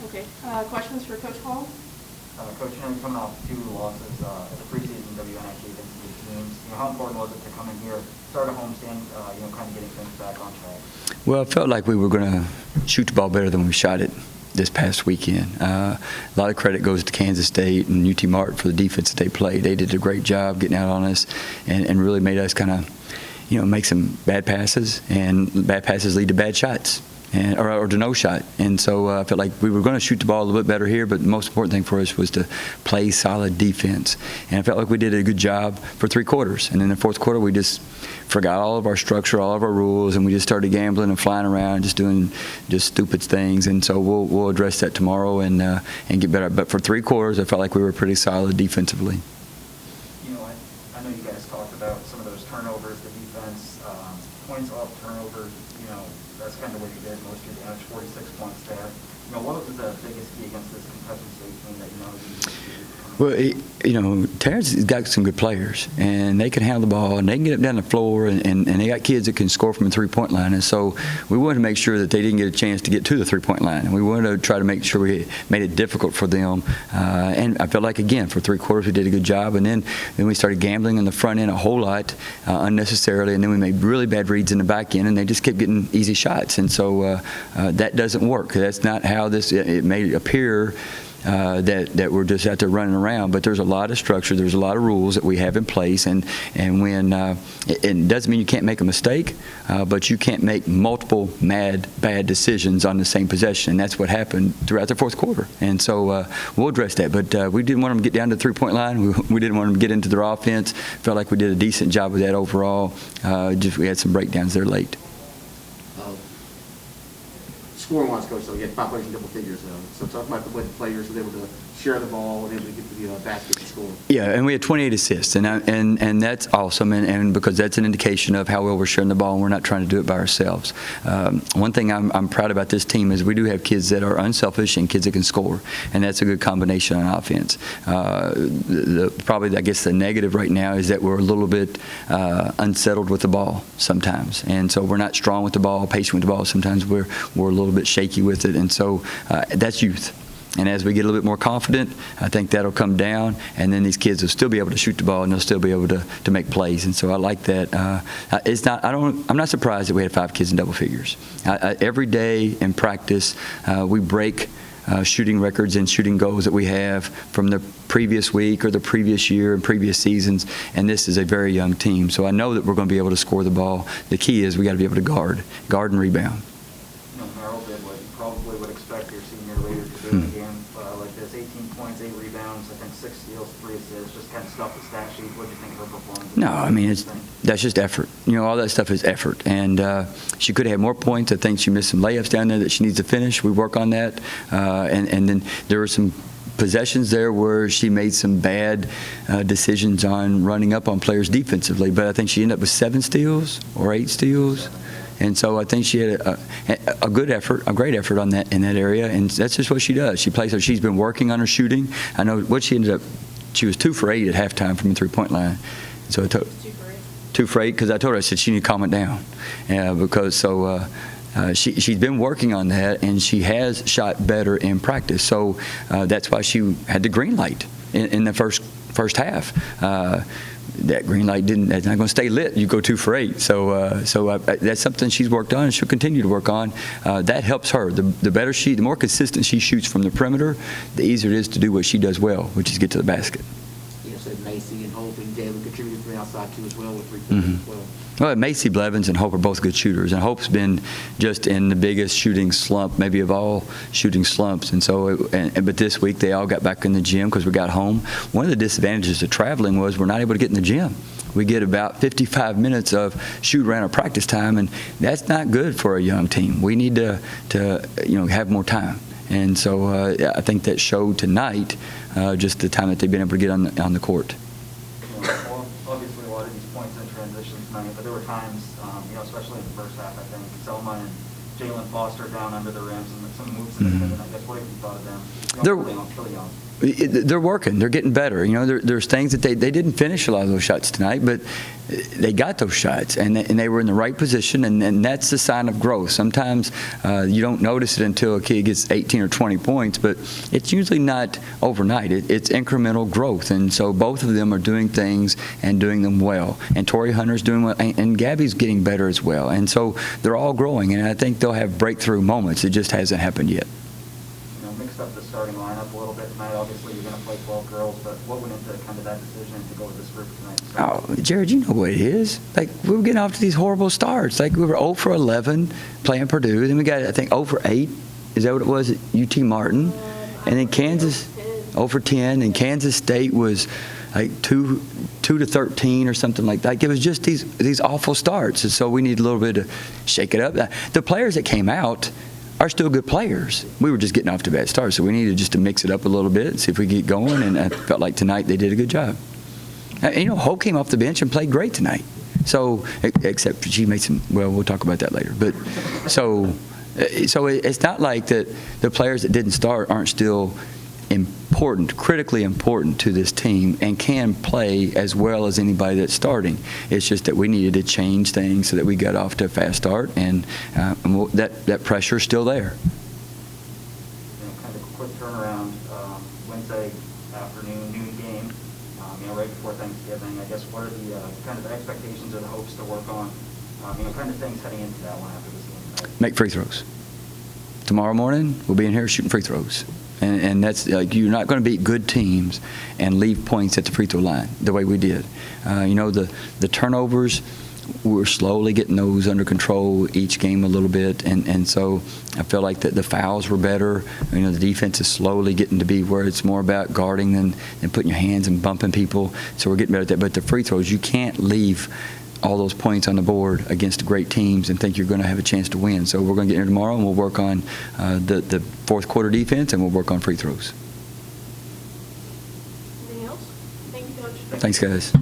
Okay. Questions for Coach Hall? Coach, you're coming off 2 losses at the preseason WNIC against the teams. How important was it to come in here, start a homestand, kind of getting things back on track? Well, it felt like we were going to shoot the ball better than we shot it this past weekend. A lot of credit goes to Kansas State and UT Martin for the defense that they played. They did a great job getting out on us and really made us kind of, make some bad passes, and bad passes lead to bad shots. Or to no shot. And so I felt like we were going to shoot the ball a little bit better here, but the most important thing for us was to play solid defense. And I felt like we did a good job for 3 quarters. And in the 4th quarter, we just forgot all of our structure, all of our rules, and we just started gambling and flying around, just doing stupid things. And so we'll address that tomorrow and get better. But for 3 quarters, I felt like we were pretty solid defensively. I know you guys talked about some of those turnovers, the defense, points off turnovers, that's kind of what you did most of your damage, 46 points there. What was the biggest key against this Kentucky State team that Well, Terrence has got some good players, and they can handle the ball, and they can get up down the floor, and they got kids that can score from the 3-point line. And so we wanted to make sure that they didn't get a chance to get to the 3-point line, and we wanted to try to make sure we made it difficult for them. And I felt like, again, for 3 quarters we did a good job, and then we started gambling in the front end a whole lot unnecessarily, and then we made really bad reads in the back end, and they just kept getting easy shots. And so that doesn't work. That's not how it made it appear. That we're just out there running around, but there's a lot of structure, there's a lot of rules that we have in place, and when it doesn't mean you can't make a mistake, but you can't make multiple bad decisions on the same possession, and that's what happened throughout the 4th quarter. And so we'll address that, but we didn't want them to get down to the 3-point line. We didn't want them to get into their offense. Felt like we did a decent job with that overall. We had some breakdowns there late. Scoring-wise, Coach, so you had 5 players in double figures. So talk about the way the players were able to share the ball and able to get to the basket to score. Yeah, and we had 28 assists, and that's awesome, and because that's an indication of how well we're sharing the ball, and we're not trying to do it by ourselves. One thing I'm proud about this team is we do have kids that are unselfish and kids that can score, and that's a good combination on offense. Probably, I guess, the negative right now is that we're a little bit unsettled with the ball sometimes, and so we're not strong with the ball, patient with the ball. Sometimes we're a little bit shaky with it, and so that's youth. And as we get a little bit more confident, I think that'll come down, and then these kids will still be able to shoot the ball, and they'll still be able to make plays. And so I like that. I'm not surprised that we had 5 kids in double figures. Every day in practice, we break shooting records and shooting goals that we have from the previous week or the previous year and previous seasons, and this is a very young team. So I know that we're going to be able to score the ball. The key is we got to be able to guard and rebound. Merrill did what you probably would expect your senior leader to do in a game like this. 18 points, 8 rebounds, I think 6 steals, 3 assists, just kind of stuff the stat sheet. What do you think of her performance? No, I mean, that's just effort. All that stuff is effort. And she could have had more points. I think she missed some layups down there that she needs to finish. We work on that. And then there were some possessions there where she made some bad decisions on running up on players defensively. But I think she ended up with 7 steals or 8 steals. And so I think she had a good effort, a great effort on that in that area, and that's just what she does. She plays. She's been working on her shooting. I know what she ended up. She was 2 for 8 at halftime from the 3-point line. So 2 for 8 because I told her, I said she need to calm it down, she's been working on that, and she has shot better in practice. So that's why she had the green light in the first half. That green light that's not going to stay lit. You go 2 for 8. So that's something she's worked on, and she'll continue to work on. That helps her. The more consistent she shoots from the perimeter, the easier it is to do what she does well, which is get to the basket. Said Macy and Hope and Galen contributed from the outside too as well with 3 points as well. Well, Macy Blevins and Hope are both good shooters, and Hope's been just in the biggest shooting slump, maybe of all shooting slumps. And so, but this week they all got back in the gym because we got home. One of the disadvantages of traveling was we're not able to get in the gym. We get about 55 minutes of shoot around our practice time, and that's not good for a young team. We need to have more time. And so I think that showed tonight just the time that they've been able to get on the court. Well, obviously a lot of these points in transition tonight, but there were times, especially in the first half, I think, Selma and Jalen Foster down under the rims and some moves. And I guess what have you thought of them? They're working. They're getting better. There's things that they didn't finish a lot of those shots tonight, but they got those shots, and they were in the right position, and that's the sign of growth. Sometimes you don't notice it until a kid gets 18 or 20 points, but it's usually not overnight. It's incremental growth, and so both of them are doing things and doing them well. And Torrey Hunter's doing well, and Gabby's getting better as well. And so they're all growing, and I think they'll have breakthrough moments. It just hasn't happened yet. Mixed up the starting lineup a little bit tonight. Obviously, you're going to play 12 girls, but what went into kind of that decision to go with this group tonight? Oh, Jared, you know what it is. Like, we were getting off to these horrible starts. Like, we were 0 for 11 playing Purdue. Then we got, I think, 0 for 8. Is that what it was at UT Martin? And then Kansas, 0 for 10. And Kansas State was like 2 to 13 or something like that. Like, it was just these awful starts. And so we need a little bit to shake it up. The players that came out are still good players. We were just getting off to bad starts, so we needed just to mix it up a little bit and see if we get going, and I felt like tonight they did a good job. Hope came off the bench and played great tonight. So, except she made some, well, we'll talk about that later. But so it's not like that the players that didn't start aren't still important, critically important to this team, and can play as well as anybody that's starting. It's just that we needed to change things so that we got off to a fast start, and that pressure is still there. Kind of a quick turnaround. Wednesday afternoon, noon game. Right before Thanksgiving. I guess what are the kind of expectations or the hopes to work on? Kind of things heading into that one after this game. Make free throws. Tomorrow morning, we'll be in here shooting free throws. And that's like, you're not going to beat good teams and leave points at the free throw line the way we did. The turnovers, we're slowly getting those under control each game a little bit, and so I feel like that the fouls were better. The defense is slowly getting to be where it's more about guarding than putting your hands and bumping people. So we're getting better at that. But the free throws, you can't leave all those points on the board against great teams and think you're going to have a chance to win. So we're going to get here tomorrow, and we'll work on the fourth quarter defense, and we'll work on free throws. Anything else? Thank you, Coach. Thanks, guys.